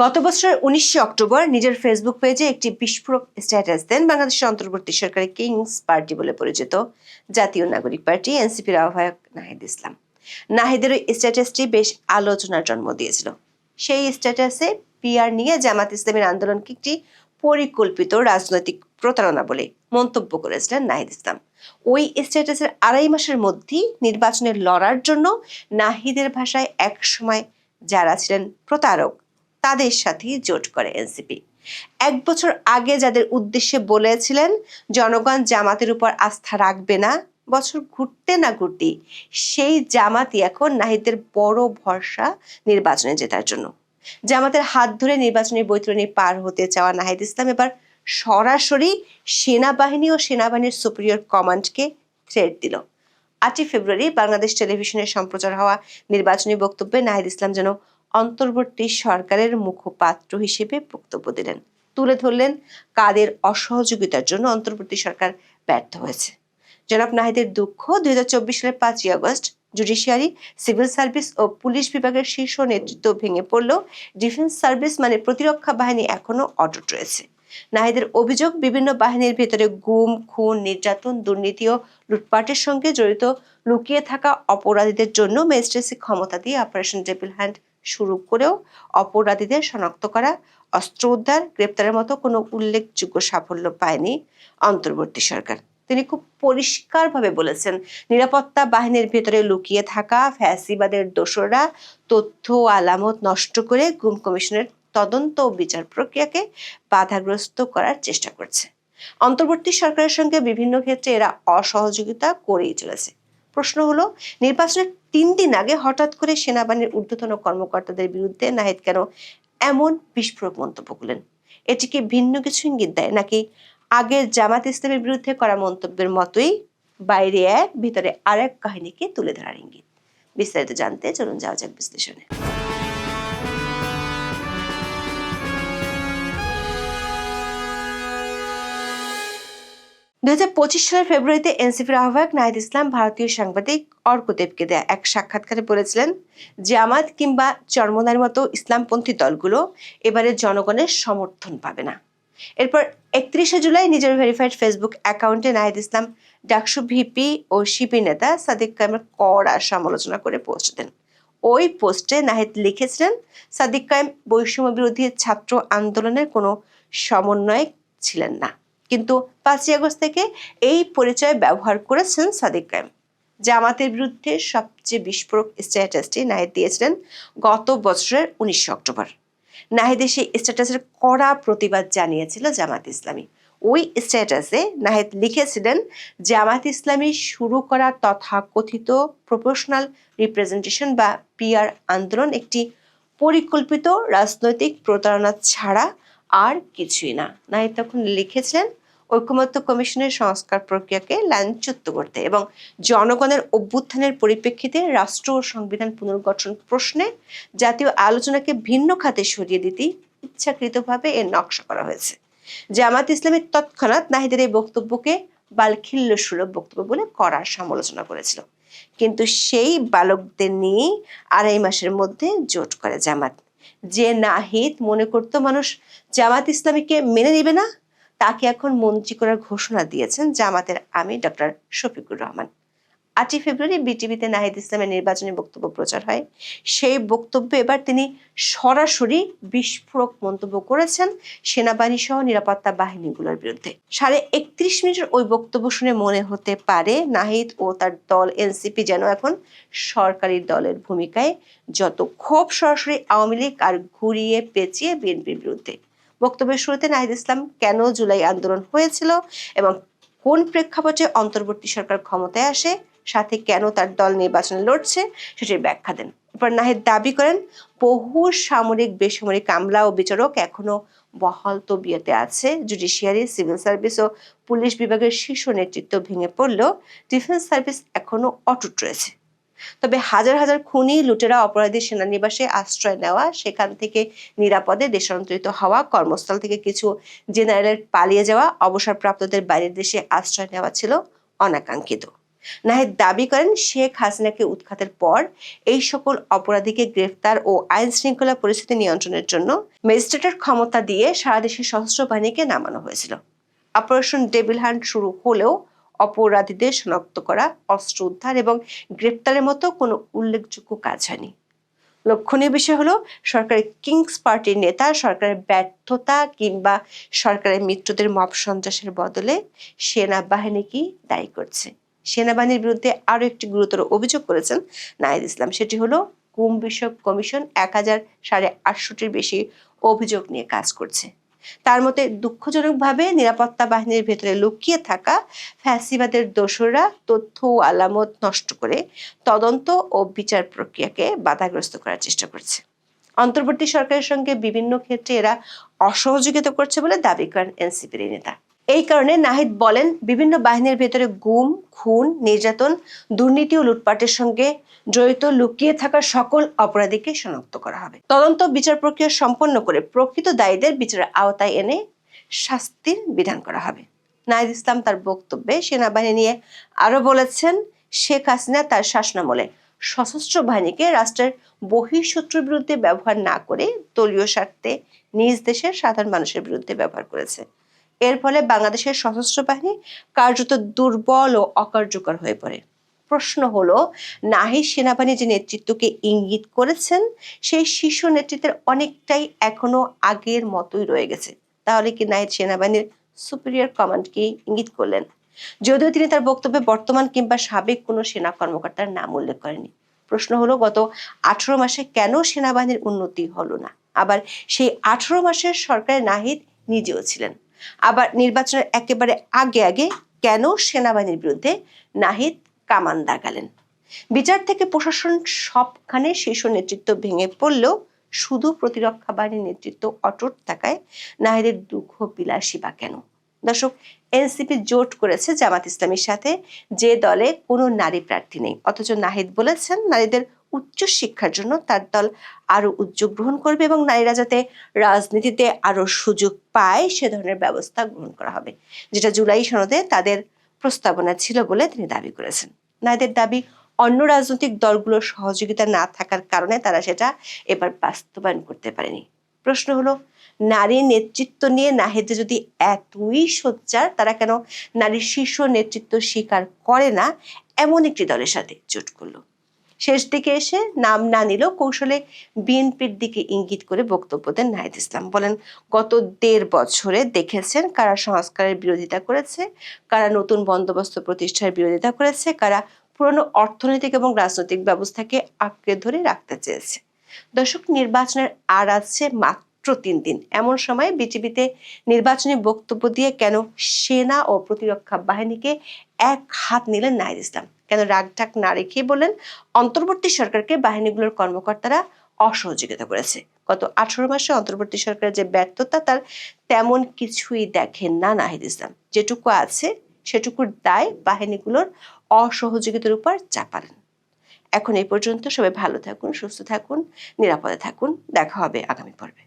গত বছরের 19 অক্টোবর নিজের ফেসবুক পেজে একটি বিস্ফোরক স্ট্যাটাস দেন বাংলাদেশের অন্তর্বর্তী সরকারের কিংস পার্টি বলে পরিচিত জাতীয় নাগরিক পার্টি এনসিপির আহ্বায়ক নাহিদ ইসলাম। নাহিদের ওই স্ট্যাটাসটি বেশ আলোচনার জন্ম দিয়েছিল। সেই স্ট্যাটাসে পিআর নিয়ে জামাত ইসলামের আন্দোলনকে একটি পরিকল্পিত রাজনৈতিক প্রতারণা বলে মন্তব্য করেছিলেন নাহিদ ইসলাম। ওই স্ট্যাটাসের 2.5 মাসের মধ্যেই নির্বাচনে লড়ার জন্য নাহিদের ভাষায় একসময় যারা ছিলেন প্রতারক তাদের সাথেই জোট করে এনসিপি। 1 বছর আগে যাদের উদ্দেশ্যে বলেছিলেন জনগণ জামাতের উপর আস্থা রাখবে না, বছর ঘুরতে না ঘুরতেই সেই জামাতই এখন নাহিদের বড় ভরসা নির্বাচনে জেতার জন্য। জামাতের হাত ধরে নির্বাচনী বৈতরণী পার হতে চাওয়া নাহিদ ইসলাম এবার সরাসরি সেনাবাহিনী ও সেনাবাহিনীর সুপিরিয়র কমান্ডকে থ্রেট দিল। 8 ফেব্রুয়ারি বাংলাদেশ টেলিভিশনে সম্প্রচার হওয়া নির্বাচনী বক্তব্যে নাহিদ ইসলাম যেন অন্তর্বর্তী সরকারের মুখপাত্র হিসেবে বক্তব্য দিলেন। তুলে ধরলেন কাদের অসহযোগিতার জন্য অন্তর্বর্তী সরকার ব্যর্থ হয়েছে। জনাব নাহিদের দুঃখ, 2024 সালের 5ই আগস্ট জুডিশিয়ারি, সিভিল সার্ভিস ও পুলিশ বিভাগের শীর্ষ নেতৃত্ব ভেঙে পড়লেও ডিফেন্স সার্ভিস মানে প্রতিরক্ষা বাহিনী এখনো অটুট রয়েছে। নাহিদের অভিযোগ, বিভিন্ন বাহিনীর ভেতরে গুম, খুন, নির্যাতন, দুর্নীতি ও লুটপাটের সঙ্গে জড়িত লুকিয়ে থাকা অপরাধীদের জন্য ম্যাজিস্ট্রেসি ক্ষমতা দিয়ে অপারেশন ডেভিল হ্যান্ড শুরু করেও অপরাধীদের শনাক্ত করা, অস্ত্র উদ্ধার, গ্রেপ্তারের মতো কোনো উল্লেখযোগ্য সাফল্য পায়নি অন্তর্বর্তী সরকার। তিনি খুব পরিষ্কারভাবে বলেছেন, নিরাপত্তা বাহিনীর ভেতরে লুকিয়ে থাকা ফ্যাসিবাদের দোসররা তথ্য আলামত নষ্ট করে গুম কমিশনের তদন্ত ও বিচার প্রক্রিয়াকে বাধাগ্রস্ত করার চেষ্টা করছে। অন্তর্বর্তী সরকারের সঙ্গে বিভিন্ন ক্ষেত্রে এরা অসহযোগিতা করেই চলেছে। প্রশ্ন হলো, নির্বাচনের 3 দিন আগে হঠাৎ করে সেনাবাহিনীর ঊর্ধ্বতন কর্মকর্তাদের বিরুদ্ধে নাহিদ কেন এমন বিস্ফোরক মন্তব্য করলেন? এটি কি ভিন্ন কিছু ইঙ্গিত দেয়, নাকি আগের জামাত ইসলামের বিরুদ্ধে করা মন্তব্যের মতোই বাইরে এক ভিতরে আরেক কাহিনীকে তুলে ধরার ইঙ্গিত? বিস্তারিত জানতে চলুন যাওয়া যাক বিশ্লেষণে। 2025 সালের ফেব্রুয়ারিতে এনসিপির আহ্বায়ক নাহিদ ইসলাম ভারতীয় সাংবাদিক অর্কদেবকে দেয়া এক সাক্ষাৎকারে বলেছিলেন, জামাত কিংবা চরমোনার মতো ইসলামপন্থী দলগুলো এবারে জনগণের সমর্থন পাবে না। এরপর 31শে জুলাই নিজের ভেরিফাইড ফেসবুক অ্যাকাউন্টে নাহিদ ইসলাম ডাকসু ভিপি ও শিপি নেতা সাদিক কায়েমের কড়া সমালোচনা করে পোস্ট দেন। ওই পোস্টে নাহিদ লিখেছিলেন, সাদিক কায়েম বৈষম্য বিরোধী ছাত্র আন্দোলনের কোনো সমন্বয়ক ছিলেন না, কিন্তু 5ই আগস্ট থেকে এই পরিচয় ব্যবহার করেছেন সাদিক কায়েম। জামাতের বিরুদ্ধে সবচেয়ে বিস্ফোরক স্ট্যাটাসটি নাহিদ দিয়েছিলেন গত বছরের 19 অক্টোবর। নাহিদের সেই স্ট্যাটাসের কড়া প্রতিবাদ জানিয়েছিল জামাত ইসলামী। ওই স্ট্যাটাসে নাহিদ লিখেছিলেন, জামাত ইসলামী শুরু করা তথাকথিত প্রপোর্শনাল রিপ্রেজেন্টেশন বা পিআর আন্দোলন একটি পরিকল্পিত রাজনৈতিক প্রতারণা ছাড়া আর কিছুই না। নাহিদ তখন লিখেছিলেন, ঐকমত্য কমিশনের সংস্কার প্রক্রিয়াকে লাঞ্ছিত করতে এবং জনগণের অভ্যুত্থানের পরিপ্রেক্ষিতে রাষ্ট্র ও সংবিধান পুনর্গঠন প্রশ্নে জাতীয় আলোচনাকে ভিন্ন খাতে সরিয়ে দিতে ইচ্ছাকৃতভাবে এর নকশা করা হয়েছে। জামাত ইসলামের তৎক্ষণাৎ নাহিদের এই বক্তব্যকে বালখিল্য সুলভ বক্তব্য বলে কড়া সমালোচনা করেছিল। কিন্তু সেই বালকদের নিয়ে 2.5 মাসের মধ্যে জোট করে জামাত। যে নাহিদ মনে করত মানুষ জামাত ইসলামীকে মেনে নেবে না, তাকে এখন মন্ত্রী করার ঘোষণা দিয়েছেন জামাতের আমির ডক্টর শফিকুর রহমান। 8 ফেব্রুয়ারি বিটিভিতে নাহিদ ইসলামের নির্বাচনী বক্তব্য প্রচার হয়। সেই বক্তব্যে এবার তিনি সরাসরি বিস্ফোরক মন্তব্য করেছেন সেনাবাহিনী সহ নিরাপত্তা বাহিনীগুলোর বিরুদ্ধে। 31.5 মিনিটের ওই বক্তব্য শুনে মনে হতে পারে নাহিদ ও তার দল এনসিপি যেন এখন সরকারি দলের ভূমিকায়, যত ক্ষোভ সরাসরি আওয়ামী লীগ আর ঘুরিয়ে পেঁচিয়ে বিএনপির বিরুদ্ধে। বক্তব্যের শুরুতে নাহিদ ইসলাম কেন জুলাই আন্দোলন হয়েছিল এবং কোন প্রেক্ষাপটে অন্তর্বর্তী সরকার ক্ষমতায় আসে, সাথে কেন তার দল নির্বাচনে লড়ছে সেটির ব্যাখ্যা দেন। এরপর নাহিদ দাবি করেন, বহু সামরিক বেসামরিক আমলা ও বিচারক এখনো বহাল তবিয়তে আছে। জুডিশিয়ারি, সিভিল সার্ভিস ও পুলিশ বিভাগের শীর্ষ নেতৃত্ব ভেঙে পড়লেও ডিফেন্স সার্ভিস এখনো অটুট রয়েছে। তবে হাজার হাজার খুনি, লুটেরা, অপরাধী সেনানিবাসে আশ্রয় নেওয়া, সেখান থেকে নিরাপদে দেশান্তরিত হওয়া, কর্মস্থল থেকে কিছু জেনারেলের পালিয়ে যাওয়া, অবসরপ্রাপ্তদের বাইরের দেশে আশ্রয় নেওয়া ছিল অনাকাঙ্ক্ষিত। নাহিদ দাবি করেন শেখ হাসিনাকে উৎখাতের পর এই সকল অপরাধীকে গ্রেফতার ও আইন শৃঙ্খলা পরিস্থিতি নিয়ন্ত্রণের জন্য ম্যাজিস্ট্রেটের ক্ষমতা দিয়ে সারা দেশের সশস্ত্র বাহিনীকে নামানো হয়েছিল। অপারেশন ডেভিল হান্ট শুরু হলেও অপরাধীদের শনাক্ত করা, অস্ত্র উদ্ধার এবং গ্রেফতারের মতো কোনো উল্লেখযোগ্য কাজ হয়নি। লক্ষণীয় বিষয় হলো সরকারের কিংস পার্টির নেতা সরকারের ব্যর্থতা কিংবা সরকারের মিত্রদের মব সন্ত্রাসের বদলে সেনাবাহিনীকেই দায়ী করছে। সেনাবাহিনীর বিরুদ্ধে আরো একটি গুরুতর অভিযোগ করেছেন নাহিদ ইসলাম, সেটি হলো গুম বিষয়ক কমিশন 1000-850-টির বেশি অভিযোগ নিয়ে কাজ করছে। তার মতে দুঃখজনকভাবে নিরাপত্তা বাহিনীর ভেতরে লুকিয়ে থাকা ফ্যাসিবাদের দোসররা তথ্য ও আলামত নষ্ট করে তদন্ত ও বিচার প্রক্রিয়াকে বাধাগ্রস্ত করার চেষ্টা করছে। অন্তর্বর্তী সরকারের সঙ্গে বিভিন্ন ক্ষেত্রে এরা অসহযোগিতা করছে বলে দাবি করেন এনসিপির নেতা। এই কারণে নাহিদ বলেন, বিভিন্ন বাহিনীর ভেতরে গুম, খুন, নির্যাতন, দুর্নীতি ও লুটপাটের সঙ্গে জড়িত লুকিয়ে থাকা সকল অপরাধীকে শনাক্ত করা হবে। তদন্ত বিচার প্রক্রিয়া সম্পন্ন করে প্রকৃত দায়ীদের বিচারের আওতায় এনে শাস্তির বিধান করা হবে। নাহিদ ইসলাম তার বক্তব্যে সেনাবাহিনী নিয়ে আরো বলেছেন, শেখ হাসিনা তার শাসনামলে সশস্ত্র বাহিনীকে রাষ্ট্রের বহিঃশত্রুর বিরুদ্ধে ব্যবহার না করে দলীয় স্বার্থে নিজ দেশের সাধারণ মানুষের বিরুদ্ধে ব্যবহার করেছে। এর ফলে বাংলাদেশের সশস্ত্র বাহিনী কার্যত দুর্বল ও অকার্যকর হয়ে পড়ে। প্রশ্ন হলো, নাহিদ সেনাবাহিনী যে নেতৃত্বকে ইঙ্গিত করেছেন সেই শীর্ষ নেতৃত্বের অনেকটাই এখনো আগের মতোই রয়ে গেছে। তাহলে কি নাহিদ সেনাবাহিনীর সুপিরিয়র কমান্ডকে ইঙ্গিত করলেন? যদিও তিনি তার বক্তব্যে বর্তমান কিংবা সাবেক কোনো সেনা কর্মকর্তার নাম উল্লেখ করেনি। প্রশ্ন হলো, গত 18 মাসে কেন সেনাবাহিনীর উন্নতি হলো না? আবার সেই 18 মাসের সরকারে নাহিদ নিজেও ছিলেন। আবার নির্বাচনের একেবারে আগে কেন সেনাবাহিনীর বিরুদ্ধে নাহিদ কামান দাগালেন? বিচার থেকে প্রশাসন সবখানে শীর্ষ নেতৃত্ব ভেঙে পড়লেও শুধু প্রতিরক্ষা বাহিনীর নেতৃত্ব অটুট থাকায় নাহিদের দুঃখ বিলাসী বা কেন? দর্শক, এনসিপি জোট করেছে জামাত ইসলামীর সাথে, যে দলে কোনো নারী প্রার্থী নেই। অথচ নাহিদ বলেছেন নারীদের উচ্চ শিক্ষার জন্য তার দল আরো উদ্যোগ গ্রহণ করবে এবং নারীরা যাতে রাজনীতিতে আরো সুযোগ পায় সে ধরনের ব্যবস্থা গ্রহণ করা হবে, যেটা জুলাই সনদে তাদের প্রস্তাবনা ছিল বলে তিনি দাবি করেছেন। নারীদের দাবি অন্য রাজনৈতিক দলগুলোর সহযোগিতা না থাকার কারণে তারা সেটা এবার বাস্তবায়ন করতে পারেনি। প্রশ্ন হলো, নারী নেতৃত্ব নিয়ে নাহিদ যদি এতই সোচ্চার, তারা কেন নারীর শীর্ষ নেতৃত্ব স্বীকার করে না এমন একটি দলের সাথে জোট করলো? শেষ দিকে এসে নাম না নিলেও কৌশলে বিএনপির দিকে ইঙ্গিত করে বক্তব্য দেন নাহিদ ইসলাম। বলেন, গত 1.5 বছরে দেখেছেন কারা সংস্কারের বিরোধিতা করেছে, কারা নতুন বন্দোবস্ত প্রতিষ্ঠার বিরোধিতা করেছে, কারা পুরনো অর্থনৈতিক এবং রাজনৈতিক ব্যবস্থাকে আঁকড়ে ধরে রাখতে চেয়েছে। দর্শক, নির্বাচনের আর আছে মাত্র 3 দিন। এমন সময় বিটিভিতে নির্বাচনী বক্তব্য দিয়ে কেন সেনা ও প্রতিরক্ষা বাহিনীকে এক হাত নিলেন নাহিদ ইসলাম? কেন রাগঢাক না রেখে বলেন অন্তর্বর্তী সরকারকে বাহিনীগুলোর কর্মকর্তারা অসহযোগিতা করেছে? গত 18 মাসে অন্তর্বর্তী সরকারের যে ব্যর্থতা, তার তেমন কিছুই দেখেন না নাহিদ ইসলাম। যেটুকু আছে সেটুকুর দায় বাহিনীগুলোর অসহযোগিতার উপর চাপালেন। এখন এই পর্যন্ত। সবাই ভালো থাকুন, সুস্থ থাকুন, নিরাপদে থাকুন। দেখা হবে আগামী পর্বে।